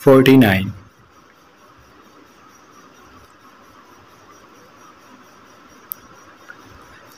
49।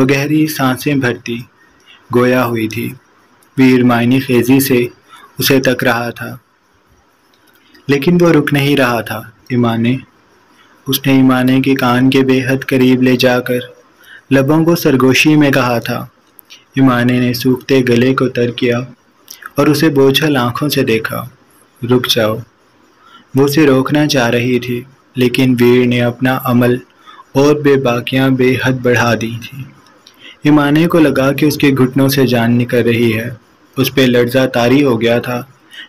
وہ گہری سانسیں بھرتی گویا ہوئی تھی۔ ویر معنی خیزی سے اسے تک رہا تھا، لیکن وہ رک نہیں رہا تھا۔ اس نے ایمانے کے کان کے بے حد قریب لے جا کر لبوں کو سرگوشی میں کہا تھا۔ ایمانے نے سوکھتے گلے کو تر کیا اور اسے بوجھل آنکھوں سے دیکھا۔ رک جاؤ، وہ اسے روکنا چاہ رہی تھی، لیکن ویر نے اپنا عمل اور بے باکیاں بے حد بڑھا دی تھی۔ ایمانے کو لگا کہ اس کے گھٹنوں سے جان نکل رہی ہے۔ اس پہ لرزہ طاری ہو گیا تھا۔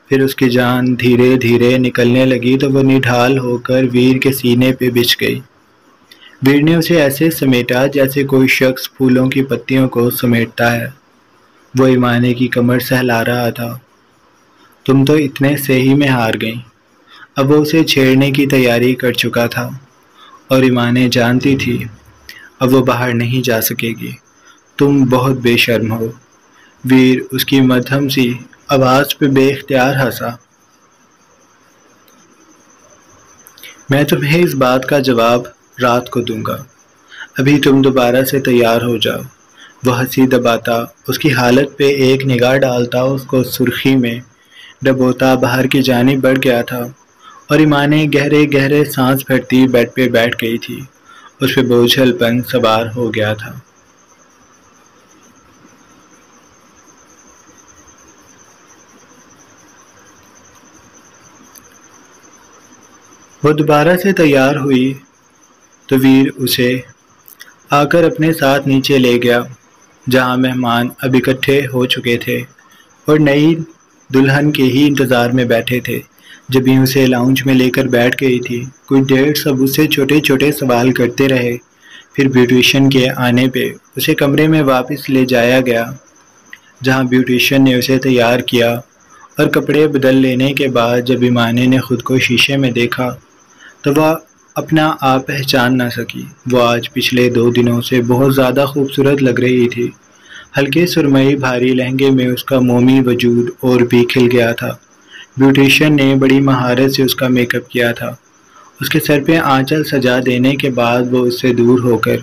پھر اس کی جان دھیرے دھیرے نکلنے لگی تو وہ نڈھال ہو کر ویر کے سینے پہ بچھ گئی۔ ویر نے اسے ایسے سمیٹا جیسے کوئی شخص پھولوں کی پتیوں کو سمیٹتا ہے۔ وہ ایمانے کی کمر سہلا رہا تھا۔ تم تو اتنے سے ہی میں ہار گئیں۔ اب وہ اسے چھیڑنے کی تیاری کر چکا تھا، اور ایمانے جانتی تھی اب وہ باہر نہیں جا سکے گی۔ تم بہت بے شرم ہو۔ ویر اس کی مدھم سی آواز پہ بے اختیار ہنسا۔ میں تمہیں اس بات کا جواب رات کو دوں گا۔ ابھی تم دوبارہ سے تیار ہو جاؤ۔ وہ ہنسی دباتا، اس کی حالت پہ ایک نگاہ ڈالتا، اس کو سرخی میں ڈبوتا باہر کی جانب بڑھ گیا تھا، اور ایمانے گہرے گہرے سانس بھرتی بیڈ پہ بیٹھ گئی تھی۔ اس پہ بوجھل پن سوار ہو گیا تھا۔ وہ دوبارہ سے تیار ہوئی تو ویر اسے آ کر اپنے ساتھ نیچے لے گیا، جہاں مہمان اب اکٹھے ہو چکے تھے اور نئی دلہن کے ہی انتظار میں بیٹھے تھے۔ جب ہی اسے لاؤنج میں لے کر بیٹھ گئی تھی، کچھ دیر سب اسے چھوٹے چھوٹے سوال کرتے رہے۔ پھر بیوٹیشین کے آنے پہ اسے کمرے میں واپس لے جایا گیا، جہاں بیوٹیشین نے اسے تیار کیا، اور کپڑے بدل لینے کے بعد جب ایمانے نے خود کو شیشے میں دیکھا تو وہ اپنا آپ پہچان نہ سکی۔ وہ آج پچھلے 2 دنوں سے بہت زیادہ خوبصورت لگ رہی تھی۔ ہلکے سرمئی بھاری لہنگے میں اس کا مومی وجود اور بھی کھل گیا تھا۔ بیوٹیشین نے بڑی مہارت سے اس کا میک اپ کیا تھا۔ اس کے سر پہ آنچل سجا دینے کے بعد وہ اس سے دور ہو کر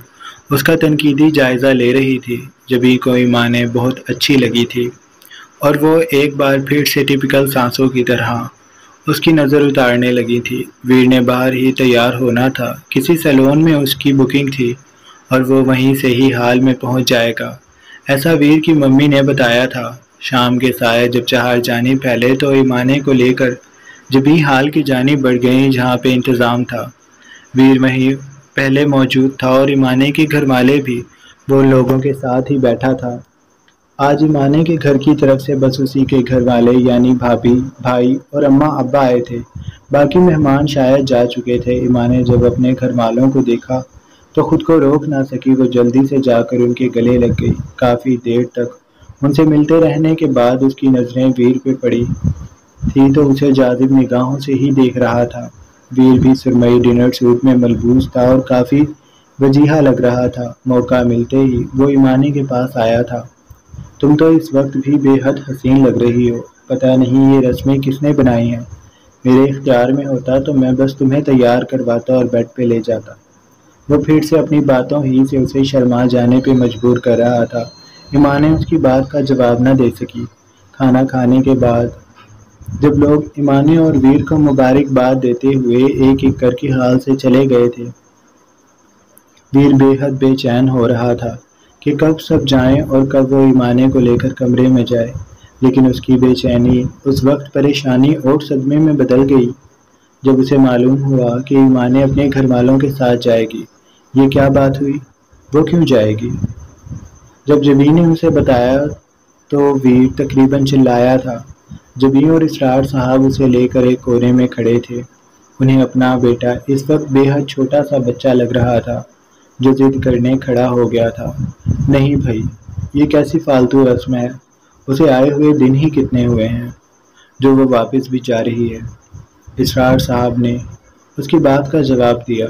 اس کا تنقیدی جائزہ لے رہی تھی۔ جبھی کو ایمانے بہت اچھی لگی تھی، اور وہ ایک بار پھر سے ٹپیکل سانسوں کی طرح اس کی نظر اتارنے لگی تھی۔ ویر نے باہر ہی تیار ہونا تھا، کسی سیلون میں اس کی بکنگ تھی، اور وہ وہیں سے ہی حال میں پہنچ جائے گا، ایسا ویر کی ممی نے بتایا تھا۔ شام کے سائے جب چہار جانب پھیلے تو ایمانے کو لے کر جب ہی حال کی جانب بڑھ گئیں جہاں پہ انتظام تھا۔ ویر وہیں پہلے موجود تھا، اور ایمانے کے گھر والے بھی وہ لوگوں کے ساتھ ہی بیٹھا تھا۔ آج ایمانے کے گھر کی طرف سے بس اسی کے گھر والے یعنی بھابھی، بھائی اور اماں ابا آئے تھے۔ باقی مہمان شاید جا چکے تھے۔ ایمانے جب اپنے گھر والوں کو دیکھا تو خود کو روک نہ سکی۔ وہ جلدی سے جا کر ان کے گلے لگ گئی۔ کافی دیر تک ان سے ملتے رہنے کے بعد اس کی نظریں ویر پہ پڑی تھی تو اسے جاذب نگاہوں سے ہی دیکھ رہا تھا۔ ویر بھی سرمئی ڈنر سوٹ میں ملبوس تھا اور کافی وجیحہ لگ رہا تھا۔ موقع ملتے ہی وہ ایمانے کے پاس آیا تھا۔ تم تو اس وقت بھی بے حد حسین لگ رہی ہو۔ پتہ نہیں یہ رسمیں کس نے بنائی ہیں۔ میرے اختیار میں ہوتا تو میں بس تمہیں تیار کرواتا اور بیڈ پہ لے جاتا۔ وہ پھر سے اپنی باتوں ہی سے اسے شرما جانے پہ مجبور کر رہا تھا۔ ایمانے اس کی بات کا جواب نہ دے سکی۔ کھانا کھانے کے بعد جب لوگ ایمانے اور ویر کو مبارکباد دیتے ہوئے ایک ایک کر کے حال سے چلے گئے تھے، ویر بے حد بے چین ہو رہا تھا کہ کب سب جائیں اور کب وہ ایمانے کو لے کر کمرے میں جائے۔ لیکن اس کی بے چینی اس وقت پریشانی اور صدمے میں بدل گئی جب اسے معلوم ہوا کہ ایمانے اپنے گھر والوں کے ساتھ جائے گی۔ یہ کیا بات ہوئی؟ وہ کیوں جائے گی؟ جب جبی نے اسے بتایا تو ویر تقریباً چلایا تھا۔ جبی اور اسرار صاحب اسے لے کر ایک کونے میں کھڑے تھے۔ انہیں اپنا بیٹا اس وقت بے حد چھوٹا سا بچہ لگ رہا تھا جو ضد کرنے کھڑا ہو گیا تھا۔ نہیں بھائی، یہ کیسی فالتو رسم ہے؟ اسے آئے ہوئے دن ہی کتنے ہوئے ہیں جو وہ واپس بھی جا رہی ہے؟ اسرار صاحب نے اس کی بات کا جواب دیا۔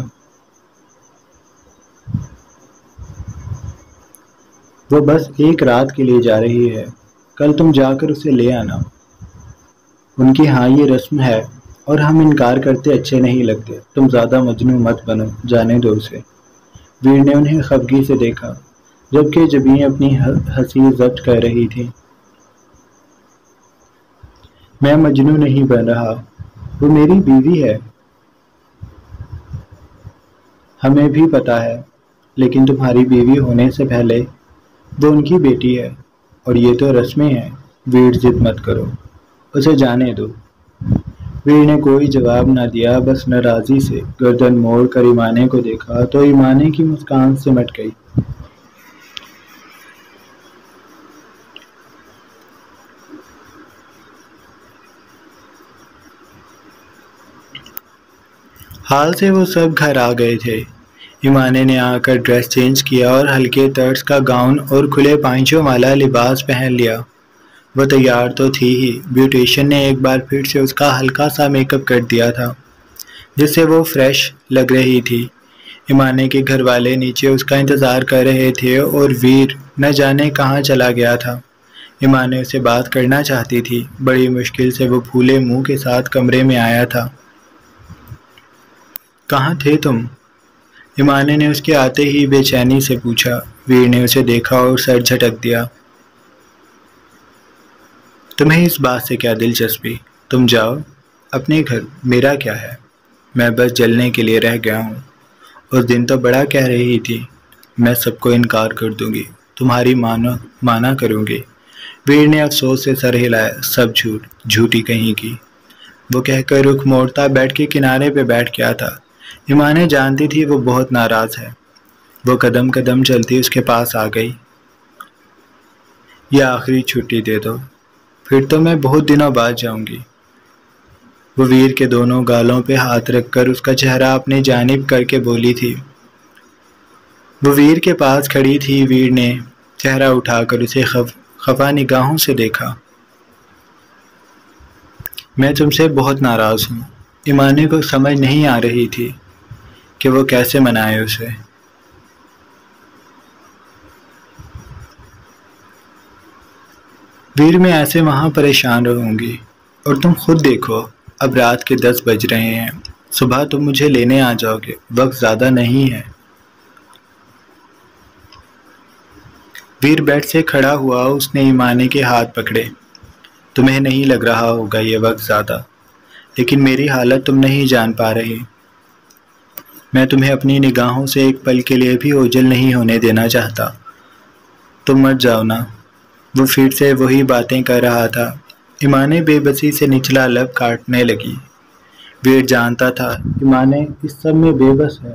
وہ بس ایک رات کے لیے جا رہی ہے، کل تم جا کر اسے لے آنا۔ ان کی ہاں یہ رسم ہے اور ہم انکار کرتے اچھے نہیں لگتے۔ تم زیادہ مجنون مت بنو، جانے دو اسے۔ ویر نے انہیں خفگی سے دیکھا۔ جبکہ جبیں اپنی ہنسی ضبط کر رہی تھی۔ میں مجنوں نہیں بن رہا، وہ میری بیوی ہے۔ ہمیں بھی پتا ہے، لیکن تمہاری بیوی ہونے سے پہلے وہ ان کی بیٹی ہے، اور یہ تو رسمیں ہیں۔ ویر ضد مت کرو، اسے جانے دو۔ ویر نے کوئی جواب نہ دیا، بس ناراضی سے گردن موڑ کر ایمانے کو دیکھا تو ایمانے کی مسکان سمٹ گئی۔ حال سے وہ سب گھر آ گئے تھے۔ ایمانے نے آ کر ڈریس چینج کیا اور ہلکے طرز کا گاؤن اور کھلے پائچوں والا لباس پہن لیا۔ وہ تیار تو تھی ہی، بیوٹیشین نے ایک بار پھر سے اس کا ہلکا سا میک اپ کر دیا تھا، جس سے وہ فریش لگ رہی تھی۔ ایمانے کے گھر والے نیچے اس کا انتظار کر رہے تھے اور ویر نہ جانے کہاں چلا گیا تھا۔ ایمانے اسے بات کرنا چاہتی تھی۔ بڑی مشکل سے وہ پھولے منہ کے ساتھ کمرے میں آیا تھا۔ کہاں تھے تم؟ ایمانے نے اس کے آتے ہی بے چینی سے پوچھا۔ ویر نے اسے دیکھا اور سر جھٹک دیا۔ تمہیں اس بات سے کیا دلچسپی؟ تم جاؤ اپنے گھر، میرا کیا ہے؟ میں بس جلنے کے لیے رہ گیا ہوں۔ اس دن تو بڑا کہہ رہی تھی، میں سب کو انکار کر دوں گی، تمہاری مانا کروں گی۔ ویر نے افسوس سے سر ہلایا۔ سب جھوٹ، جھوٹی کہیں کی، وہ کہہ کر رخ موڑتا بیڈ کے کنارے پہ بیٹھ گیا تھا۔ ایمانے جانتی تھی وہ بہت ناراض ہے۔ وہ قدم قدم چلتی اس کے پاس آ گئی۔ یہ آخری چھٹی دے دو، پھر تو میں بہت دنوں بعد جاؤں گی۔ وہ ویر کے دونوں گالوں پہ ہاتھ رکھ کر اس کا چہرہ اپنی جانب کر کے بولی تھی۔ وہ ویر کے پاس کھڑی تھی۔ ویر نے چہرہ اٹھا کر اسے خفا نگاہوں سے دیکھا۔ میں تم سے بہت ناراض ہوں۔ ایمانے کو سمجھ نہیں آ رہی تھی کہ وہ کیسے منائے اسے۔ ویر میں ایسے وہاں پریشان رہوں گی، اور تم خود دیکھو اب رات کے 10 بج رہے ہیں، صبح تم مجھے لینے آ جاؤ گے، وقت زیادہ نہیں ہے۔ ویر بیڈ سے کھڑا ہوا، اس نے ایمانے کے ہاتھ پکڑے۔ تمہیں نہیں لگ رہا ہوگا یہ وقت زیادہ، لیکن میری حالت تم نہیں جان پا رہی۔ میں تمہیں اپنی نگاہوں سے ایک پل کے لیے بھی اوجھل نہیں ہونے دینا چاہتا۔ تم مت جاؤ نا۔ وہ پھر سے وہی باتیں کر رہا تھا۔ ایمانے بے بسی سے نچلا لب کاٹنے لگی۔ ویر جانتا تھا ایمانے اس سب میں بے بس ہے۔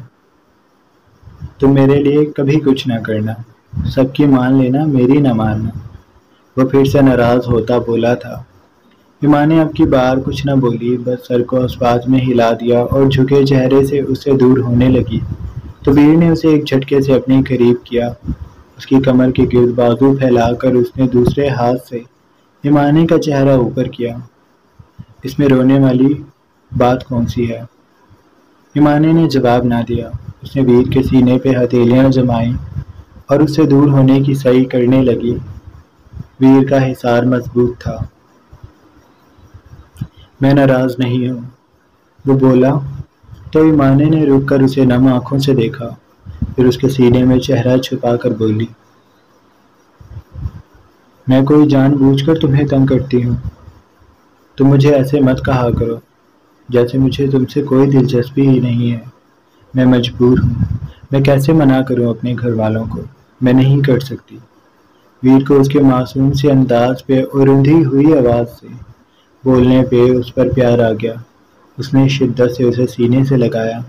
تم میرے لیے کبھی کچھ نہ کرنا، سب کی مان لینا، میری نہ ماننا۔ وہ پھر سے ناراض ہوتا بولا تھا۔ ایمانے اب کی بار کچھ نہ بولی، بس سر کو اسبات میں ہلا دیا اور جھکے چہرے سے اس سے دور ہونے لگی۔ تو ویر نے اسے ایک جھٹکے سے اپنے قریب کیا۔ اس کی کمر کے گرد بازو پھیلا کر اس نے دوسرے ہاتھ سے ایمانے کا چہرہ اوپر کیا۔ اس میں رونے والی بات کون سی ہے؟ ایمانے نے جواب نہ دیا۔ اس نے ویر کے سینے پہ ہتھیلیاں جمائیں اور اس سے دور ہونے کی سعی کرنے لگی۔ ویر کا حصار مضبوط تھا۔ میں ناراض نہیں ہوں، وہ بولا تو ایمانے نے رک کر اسے نم آنکھوں سے دیکھا، پھر اس کے سینے میں چہرہ چھپا کر بولی، میں کوئی جان بوجھ کر تمہیں تنگ کرتی ہوں؟ تم مجھے ایسے مت کہا کرو، جیسے مجھے تم سے کوئی دلچسپی ہی نہیں ہے۔ میں مجبور ہوں، میں کیسے منع کروں اپنے گھر والوں کو؟ میں نہیں کر سکتی۔ ویر کو اس کے معصوم سے انداز پہ اور رندھی ہوئی آواز سے بولنے پہ اس پر پیار آ گیا۔ اس نے شدت سے اسے سینے سے لگایا۔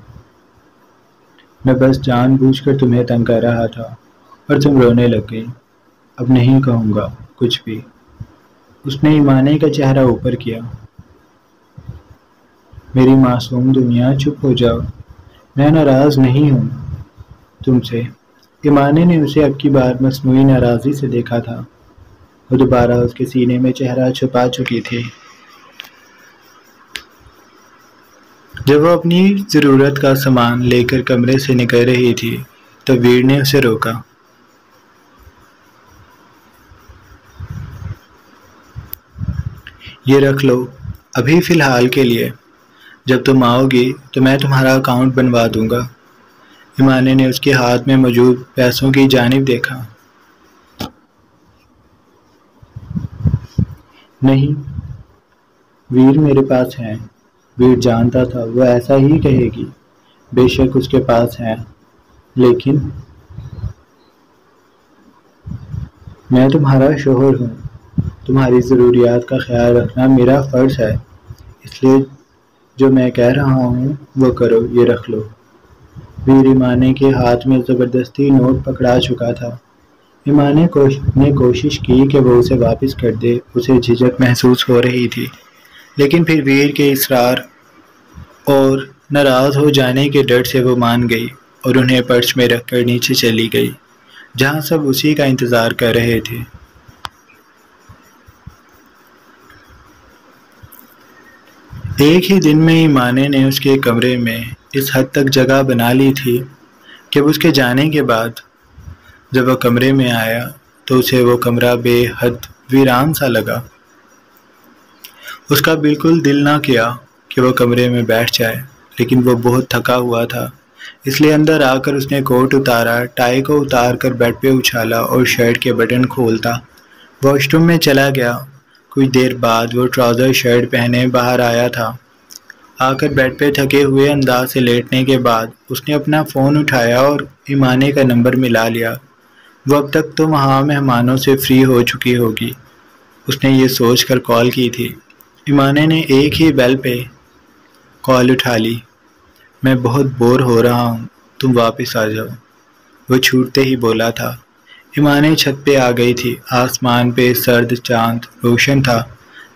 میں بس جان بوجھ کر تمہیں تنگ کر رہا تھا اور تم رونے لگ گئی۔ اب نہیں کہوں گا کچھ بھی۔ اس نے ایمانے کا چہرہ اوپر کیا۔ میری معصوم دنیا، چپ ہو جاؤ، میں ناراض نہیں ہوں تم سے۔ ایمانے نے اسے اب کی بار مصنوعی ناراضی سے دیکھا تھا۔ وہ دوبارہ اس کے سینے میں چہرہ چھپا چکی تھی۔ جب وہ اپنی ضرورت کا سامان لے کر کمرے سے نکل رہی تھی تو ویر نے اسے روکا۔ یہ رکھ لو ابھی فی الحال کے لیے، جب تم آؤ گی تو میں تمہارا اکاؤنٹ بنوا دوں گا۔ ایمانے نے اس کے ہاتھ میں موجود پیسوں کی جانب دیکھا۔ نہیں، ویر میرے پاس ہیں۔ ویر جانتا تھا وہ ایسا ہی کہے گی۔ بے شک اس کے پاس ہیں، لیکن میں تمہارا شوہر ہوں۔ تمہاری ضروریات کا خیال رکھنا میرا فرض ہے، اس لیے جو میں کہہ رہا ہوں وہ کرو۔ یہ رکھ لو۔ ویر ایمانے کے ہاتھ میں زبردستی نوٹ پکڑا چکا تھا۔ ایمانے نے کوشش کی کہ وہ اسے واپس کر دے۔ اسے جھجک محسوس ہو رہی تھی، لیکن پھر ویر کے اصرار اور ناراض ہو جانے کے ڈر سے وہ مان گئی اور انہیں پرچ میں رکھ کر نیچے چلی گئی، جہاں سب اسی کا انتظار کر رہے تھے۔ ایک ہی دن میں ایمانے نے اس کے کمرے میں اس حد تک جگہ بنا لی تھی کہ اس کے جانے کے بعد جب وہ کمرے میں آیا تو اسے وہ کمرہ بے حد ویران سا لگا۔ اس کا بالکل دل نہ کیا کہ وہ کمرے میں بیٹھ جائے، لیکن وہ بہت تھکا ہوا تھا، اس لیے اندر آ کر اس نے کوٹ اتارا، ٹائی کو اتار کر بیڈ پہ اچھالا اور شرٹ کے بٹن کھولتا واش روم میں چلا گیا۔ کچھ دیر بعد وہ ٹراؤزر شرٹ پہنے باہر آیا تھا۔ آ کر بیڈ پہ تھکے ہوئے انداز سے لیٹنے کے بعد اس نے اپنا فون اٹھایا اور ایمانے کا نمبر ملا لیا۔ وہ اب تک تو وہاں مہمانوں سے فری ہو چکی ہوگی، اس نے یہ سوچ کر کال کی تھی۔ ایمانے نے ایک ہی بیل پہ کال اٹھا لی۔ میں بہت بور ہو رہا ہوں، تم واپس آ جاؤ، وہ چھوٹتے ہی بولا تھا۔ ایمانے چھت پہ آ گئی تھی۔ آسمان پہ سرد چاند روشن تھا،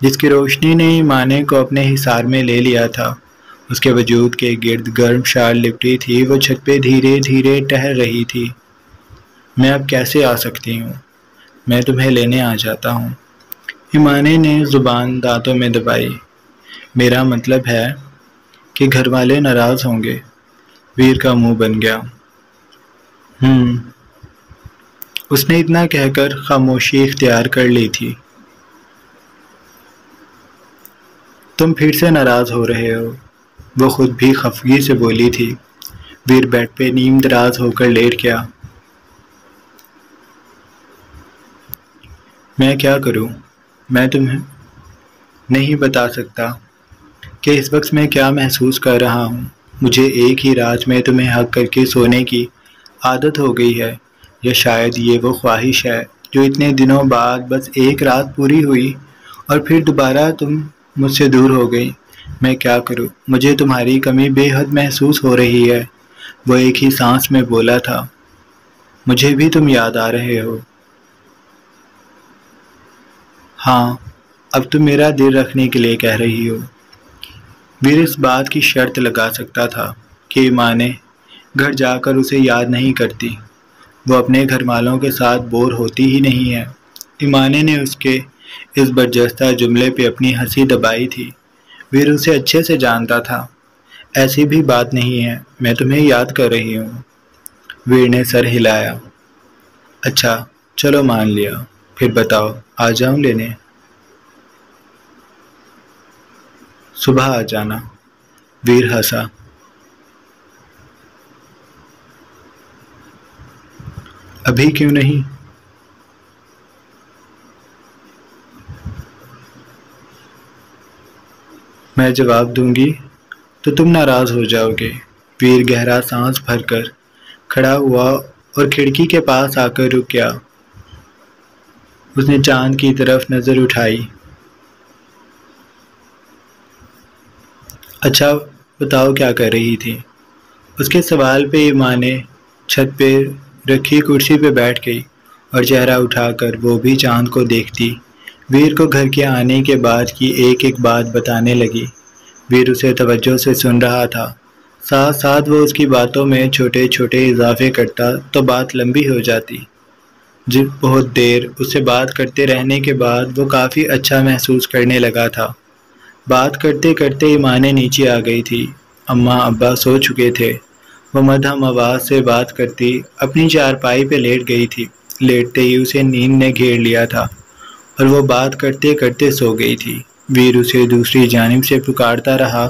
جس کی روشنی نے ایمانے کو اپنے حصار میں لے لیا تھا۔ اس کے وجود کے گرد گرم شال لپٹی تھی۔ وہ چھت پہ دھیرے دھیرے ٹہل رہی تھی۔ میں اب کیسے آ سکتی ہوں؟ میں تمہیں لینے آ جاتا ہوں۔ ایمانے نے زبان دانتوں میں دبائی۔ میرا مطلب ہے کہ گھر والے ناراض ہوں گے۔ ویر کا منہ بن گیا۔ اس نے اتنا کہہ کر خاموشی اختیار کر لی تھی۔ تم پھر سے ناراض ہو رہے ہو، وہ خود بھی خفگی سے بولی تھی۔ ویر بیڈ پہ نیم دراز ہو کر لیٹ گیا۔ میں کیا کروں؟ میں تمہیں نہیں بتا سکتا کہ اس وقت میں کیا محسوس کر رہا ہوں۔ مجھے ایک ہی رات میں تمہیں حق کر کے سونے کی عادت ہو گئی ہے، یا شاید یہ وہ خواہش ہے جو اتنے دنوں بعد بس ایک رات پوری ہوئی اور پھر دوبارہ تم مجھ سے دور ہو گئی۔ میں کیا کروں؟ مجھے تمہاری کمی بے حد محسوس ہو رہی ہے، وہ ایک ہی سانس میں بولا تھا۔ مجھے بھی تم یاد آ رہے ہو۔ ہاں، اب تم میرا دل رکھنے کے لیے کہہ رہی ہو۔ ویر اس بات کی شرط لگا سکتا تھا کہ ایمانے گھر جا کر اسے یاد نہیں کرتی، وہ اپنے گھر والوں کے ساتھ بور ہوتی ہی نہیں ہے۔ ایمانے نے اس کے اس برجستہ جملے پہ اپنی ہنسی دبائی تھی۔ ویر اسے اچھے سے جانتا تھا۔ ایسی بھی بات نہیں ہے، میں تمہیں یاد کر رہی ہوں۔ ویر نے سر ہلایا۔ اچھا، چلو مان لیا، پھر بتاؤ آ جاؤں لینے؟ صبح آ جانا، ویر ہنسا۔ ابھی کیوں نہیں؟ میں جواب دوں گی تو تم ناراض ہو جاؤ گے۔ ویر گہرا سانس بھر کر کھڑا ہوا اور کھڑکی کے پاس آ کر رک گیا۔ اس نے چاند کی طرف نظر اٹھائی۔ اچھا بتاؤ کیا کر رہی تھی؟ اس کے سوال پہ ایمانے چھت پہ رکھی کرسی پہ بیٹھ گئی اور چہرہ اٹھا کر وہ بھی چاند کو دیکھتی۔ ویر کو گھر کے آنے کے بعد کی ایک ایک بات بتانے لگی۔ ویر اسے توجہ سے سن رہا تھا، ساتھ ساتھ وہ اس کی باتوں میں چھوٹے چھوٹے اضافے کرتا تو بات لمبی ہو جاتی۔ بہت دیر اس سے بات کرتے رہنے کے بعد وہ کافی اچھا محسوس کرنے لگا تھا۔ بات کرتے کرتے ایمانے نیچے آ گئی تھی۔ اماں ابا سو چکے تھے۔ وہ مدھم آواز سے بات کرتی اپنی چارپائی پہ لیٹ گئی تھی۔ لیٹتے ہی اسے نیند نے گھیر لیا تھا اور وہ بات کرتے کرتے سو گئی تھی۔ ویر اسے دوسری جانب سے پکارتا رہا،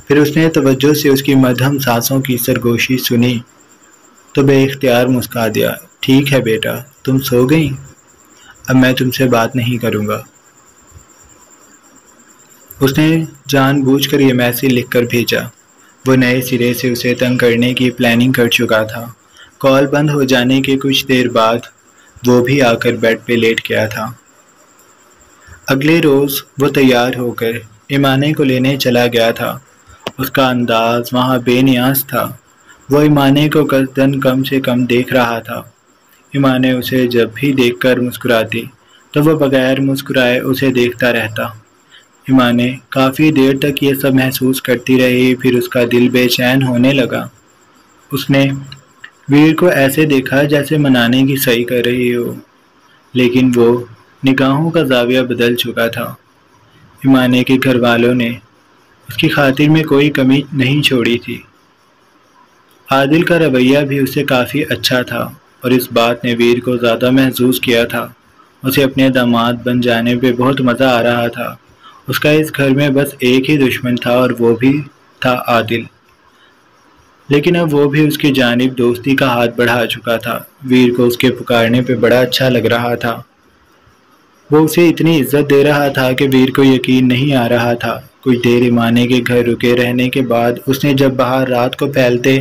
پھر اس نے توجہ سے اس کی مدھم سانسوں کی سرگوشی سنی تو بے اختیار مسکرا دیا۔ ٹھیک ہے بیٹا، تم سو گئیں؟ اب میں تم سے بات نہیں کروں گا۔ اس نے جان بوجھ کر یہ میسج لکھ کر بھیجا۔ وہ نئے سرے سے اسے تنگ کرنے کی پلاننگ کر چکا تھا۔ کال بند ہو جانے کے کچھ دیر بعد وہ بھی آ کر بیڈ پہ لیٹ گیا تھا۔ اگلے روز وہ تیار ہو کر ایمانے کو لینے چلا گیا تھا۔ اس کا انداز وہاں بے نیاز تھا۔ وہ ایمانے کو قصداً کم سے کم دیکھ رہا تھا۔ ایمانے اسے جب بھی دیکھ کر مسکراتی تو وہ بغیر مسکرائے اسے دیکھتا رہتا۔ ایمانے کافی دیر تک یہ سب محسوس کرتی رہی، پھر اس کا دل بے چین ہونے لگا۔ اس نے ویر کو ایسے دیکھا جیسے منانے کی صحیح کر رہی ہو، لیکن وہ نگاہوں کا زاویہ بدل چکا تھا۔ ایمانے کے گھر والوں نے اس کی خاطر میں کوئی کمی نہیں چھوڑی تھی۔ عادل کا رویہ بھی اس سے کافی اچھا تھا اور اس بات نے ویر کو زیادہ محسوس کیا تھا۔ اسے اپنے داماد بن جانے پہ بہت مزہ آ رہا تھا۔ اس کا اس گھر میں بس ایک ہی دشمن تھا اور وہ بھی تھا عادل، لیکن اب وہ بھی اس کی جانب دوستی کا ہاتھ بڑھا چکا تھا۔ ویر کو اس کے پکارنے پہ بڑا اچھا لگ رہا تھا۔ وہ اسے اتنی عزت دے رہا تھا کہ ویر کو یقین نہیں آ رہا تھا۔ کچھ دیر ایمانے کے گھر رکے رہنے کے بعد اس نے جب باہر رات کو پھیلتے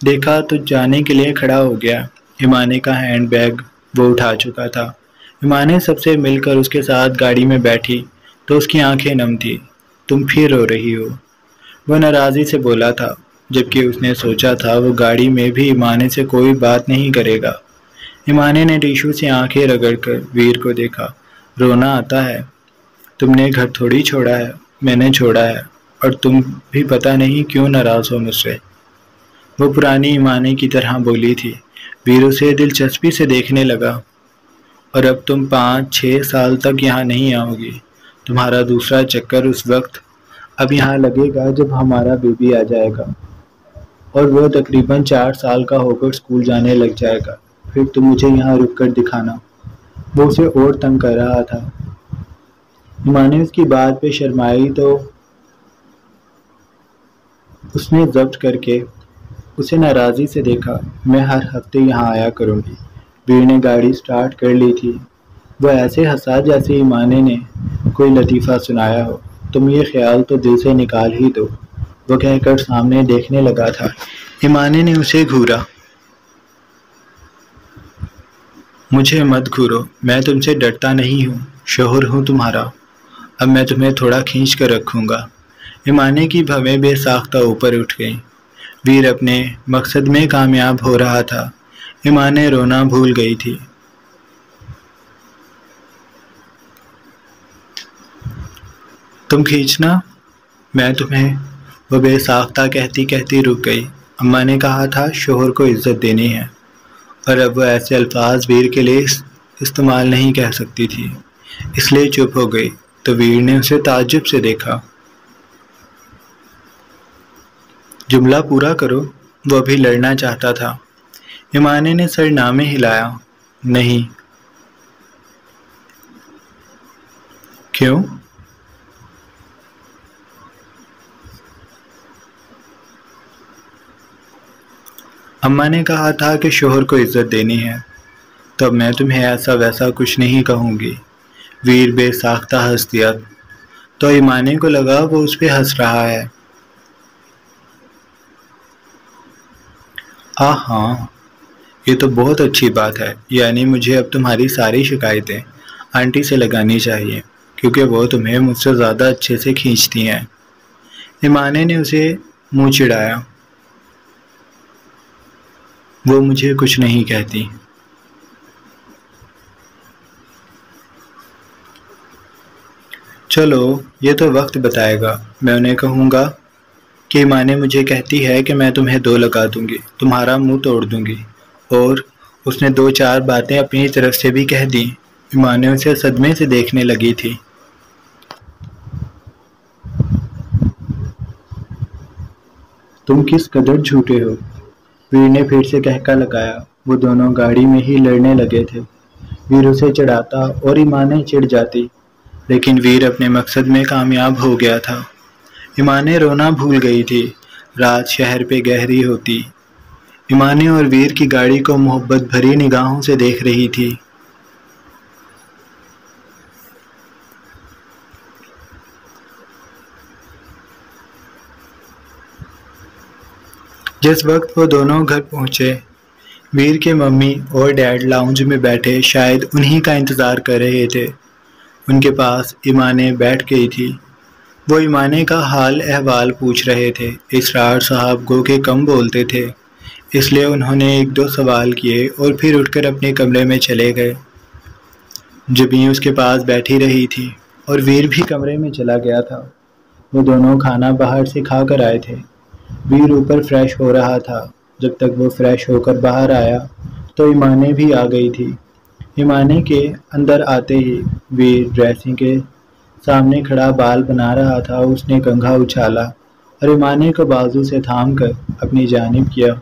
دیکھا تو جانے کے لیے کھڑا ہو گیا۔ ایمانے کا ہینڈ بیگ وہ اٹھا چکا تھا۔ ایمانے سب سے مل کر اس کے ساتھ گاڑی میں بیٹھی تو اس کی آنکھیں نم تھی۔ تم پھر رو رہی ہو، وہ ناراضی سے بولا تھا، جبکہ اس نے سوچا تھا وہ گاڑی میں بھی ایمانے سے کوئی بات نہیں کرے گا۔ ایمانے نے ٹیشو سے آنکھیں رگڑ کر ویر کو دیکھا۔ رونا آتا ہے؟ تم نے گھر تھوڑی چھوڑا ہے، میں نے چھوڑا ہے، اور تم بھی پتہ نہیں کیوں ناراض ہو مجھ سے۔ وہ پرانی ایمانے کی طرح بولی تھی۔ ویر اسے دلچسپی سے دیکھنے لگا۔ اور اب تم 5-6 سال تک یہاں نہیں آؤ گی۔ تمہارا دوسرا چکر اس وقت اب یہاں لگے گا جب ہمارا بیبی آ جائے گا اور وہ تقریباً 4 سال کا ہو کر اسکول جانے لگ جائے گا، پھر تم مجھے یہاں رک کر دکھانا۔ وہ اسے اور تنگ کر رہا تھا۔ ایمانے اس کی بات پہ شرمائی تو اس نے ضبط کر کے اسے ناراضی سے دیکھا۔ میں ہر ہفتے یہاں آیا کروں گی۔ ویر نے گاڑی سٹارٹ کر لی تھی۔ وہ ایسے ہنسا جیسے ایمانے نے کوئی لطیفہ سنایا ہو۔ تم یہ خیال تو دل سے نکال ہی دو، وہ کہہ کر سامنے دیکھنے لگا تھا۔ ایمانے نے اسے گھورا۔ مجھے مت گھورو، میں تم سے ڈرتا نہیں ہوں، شوہر ہوں تمہارا۔ اب میں تمہیں تھوڑا کھینچ کر رکھوں گا۔ ایمانے کی بھویں بے ساختہ اوپر اٹھ گئیں۔ ویر اپنے مقصد میں کامیاب ہو رہا تھا۔ ایمانے رونا بھول گئی تھی۔ تم کھینچنا، میں تمہیں، وہ بے ساختہ کہتی کہتی رک گئی۔ اماں نے کہا تھا شوہر کو عزت دینی ہے، اور اب وہ ایسے الفاظ ویر کے لیے استعمال نہیں کہہ سکتی تھی، اس لیے چپ ہو گئی۔ تو ویر نے اسے تعجب سے دیکھا۔ جملہ پورا کرو، وہ ابھی لڑنا چاہتا تھا۔ ایمانے نے سر نامے ہلایا۔ نہیں۔ کیوں؟ اماں نے کہا تھا کہ شوہر کو عزت دینی ہے، تو اب میں تمہیں ایسا ویسا کچھ نہیں کہوں گی۔ ویر بے ساختہ ہنس دیا تو ایمانے کو لگا وہ اس پہ ہنس رہا ہے۔ ہاں، یہ تو بہت اچھی بات ہے، یعنی مجھے اب تمہاری ساری شکایتیں آنٹی سے لگانی چاہیے، کیونکہ وہ تمہیں مجھ سے زیادہ اچھے سے کھینچتی ہیں۔ ایمانے نے اسے منہ چڑھایا۔ وہ مجھے کچھ نہیں کہتی۔ چلو یہ تو وقت بتائے گا، میں انہیں کہوں گا کہ ایمانے مجھے کہتی ہے کہ میں تمہیں 2 لگا دوں گی، تمہارا منہ توڑ دوں گی، اور اس نے 2-4 باتیں اپنی طرف سے بھی کہہ دیں۔ ایمانے اسے صدمے سے دیکھنے لگی تھی۔ تم کس قدر جھوٹے ہو، ویر نے پھر سے کہکا لگایا۔ وہ دونوں گاڑی میں ہی لڑنے لگے تھے۔ ویر اسے چڑھاتا اور ایمانے چڑھ جاتی، لیکن ویر اپنے مقصد میں کامیاب ہو گیا تھا۔ ایمانے رونا بھول گئی تھی۔ رات شہر پہ گہری ہوتی۔ ایمانے اور ویر کی گاڑی کو محبت بھری نگاہوں سے دیکھ رہی تھی۔ جس وقت وہ دونوں گھر پہنچے، ویر کے ممی اور ڈیڈ لاؤنج میں بیٹھے شاید انہی کا انتظار کر رہے تھے۔ ان کے پاس ایمانیں بیٹھ گئی تھی۔ وہ ایمانیں کا حال احوال پوچھ رہے تھے۔ اسرار صاحب گو کہ کم بولتے تھے، اس لیے انہوں نے ایک دو سوال کیے اور پھر اٹھ کر اپنے کمرے میں چلے گئے۔ جبیں اس کے پاس بیٹھی رہی تھی اور ویر بھی کمرے میں چلا گیا تھا۔ وہ دونوں کھانا باہر سے کھا کر آئے تھے۔ ویر اوپر فریش ہو رہا تھا۔ جب تک وہ فریش ہو کر باہر آیا تو ایمانیں بھی آ گئی تھی۔ ایمانیں کے اندر آتے ہی ویر ڈریسنگ کے سامنے کھڑا بال بنا رہا تھا۔ اس نے کنگھا اچھالا اور ایمانیں کو بازو سے تھام کر اپنی جانب کیا۔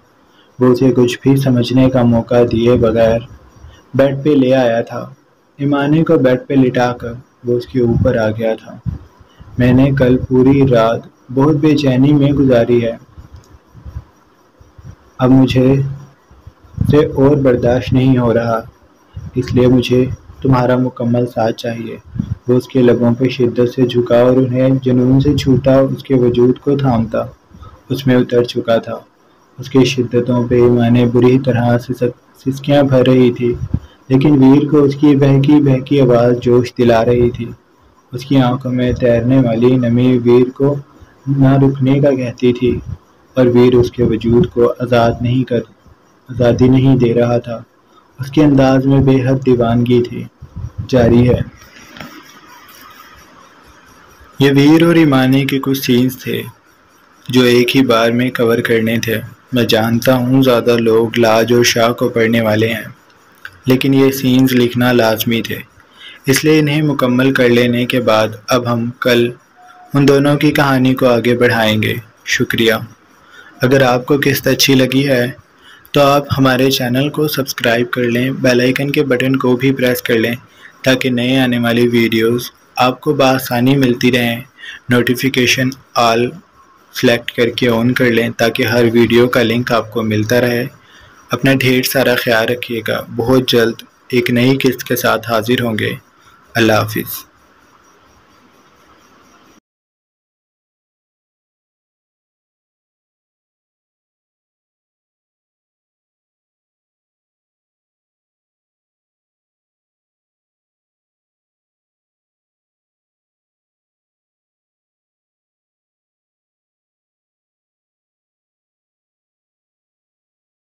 وہ اسے کچھ بھی سمجھنے کا موقع دیے بغیر بیڈ پہ لے آیا تھا۔ ایمانیں کو بیڈ پہ لٹا کر وہ اس کے اوپر آ گیا تھا۔ میں نے کل پوری رات بہت بے چینی میں گزاری ہے۔ اب مجھے سے اور برداشت نہیں ہو رہا، اس لیے مجھے تمہارا مکمل ساتھ چاہیے۔ وہ اس کے لبوں پہ شدت سے جھکا اور انہیں جنون سے چھوٹا اس کے وجود کو تھامتا اس میں اتر چکا تھا۔ اس کی شدتوں پہ ایمانیں بری طرح سسکیاں بھر رہی تھی، لیکن ویر کو اس کی بہکی بہکی آواز جوش دلا رہی تھی۔ اس کی آنکھوں میں تیرنے والی نمی ویر کو نہ رکنے کا کہتی تھی، اور ویر اس کے وجود کو آزادی نہیں دے رہا تھا۔ اس کے انداز میں بے حد دیوانگی تھی۔ جاری ہے۔ یہ ویر اور ایمانیں کے کچھ سینز تھے جو ایک ہی بار میں کور کرنے تھے۔ میں جانتا ہوں زیادہ لوگ لاج اور شاہ کو پڑھنے والے ہیں، لیکن یہ سینز لکھنا لازمی تھے، اس لیے انہیں مکمل کر لینے کے بعد اب ہم کل ان دونوں کی کہانی کو آگے بڑھائیں گے۔ شکریہ۔ اگر آپ کو قسط اچھی لگی ہے تو آپ ہمارے چینل کو سبسکرائب کر لیں، بیل آئیکن کے بٹن کو بھی پریس کر لیں تاکہ نئے آنے والی ویڈیوز آپ کو بآسانی ملتی رہیں۔ نوٹیفیکیشن آل سلیکٹ کر کے آن کر لیں تاکہ ہر ویڈیو کا لنک آپ کو ملتا رہے۔ اپنا ڈھیر سارا خیال رکھیے گا۔ بہت جلد ایک نئی قسط کے ساتھ حاضر ہوں گے۔ اللہ حافظ۔